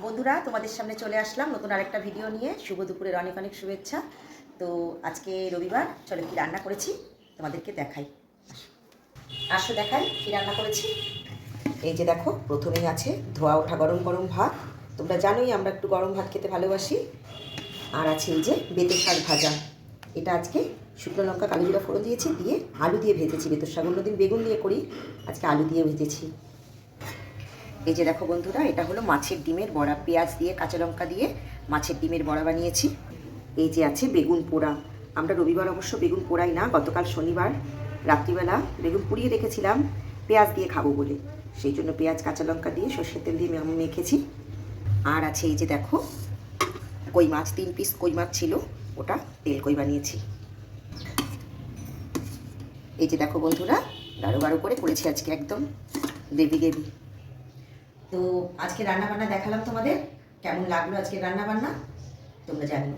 বন্ধুরা, তোমাদের সামনে চলে আসলাম নতুন আরেকটা ভিডিও নিয়ে। শুভ দুপুরের অনেক অনেক শুভেচ্ছা। তো আজকে রবিবার, চলো কি রান্না করেছি তোমাদেরকে দেখাই। আসো দেখাই কি রান্না করেছি। এই যে দেখো, প্রথমেই আছে ধোয়া ওঠা গরম গরম ভাত। তোমরা জানোই আমরা একটু গরম ভাত খেতে ভালোবাসি। আর আছে এই যে বেতের শাক ভাজা। এটা আজকে শুকনো লঙ্কা কালো জিরা ফোড়ন দিয়েছি, দিয়ে আলু দিয়ে ভেজেছি। বেতের শাক অন্যদিন বেগুন দিয়ে করি, আজকে আলু দিয়ে ভেজেছি। এই যে দেখো বন্ধুরা, এটা হলো মাছের ডিমের বড়া। পেঁয়াজ দিয়ে কাঁচা লঙ্কা দিয়ে মাছের ডিমের বড়া বানিয়েছি। এই যে আছে বেগুন পোড়া। আমরা রবিবার অবশ্য বেগুন পোড়াই না, গতকাল শনিবার রাত্রিবেলা বেগুন পুড়িয়ে রেখেছিলাম পেঁয়াজ দিয়ে খাবো বলে, সেই জন্য পেঁয়াজ কাঁচা লঙ্কা দিয়ে সর্ষের তেল দিয়ে আমি মেখেছি। আর আছে এই যে দেখো কই মাছ, 3 পিস কই মাছ ছিল, ওটা তেল কই বানিয়েছি। এই যে দেখো বন্ধুরা, গাঢ় গাঢ় করে করেছি আজকে, একদম গ্রেভি গ্রেভি। তো আজকে রান্না বান্না দেখালাম তোমাদের, কেমন লাগলো আজকে রান্না বান্না তোমরা জানিও।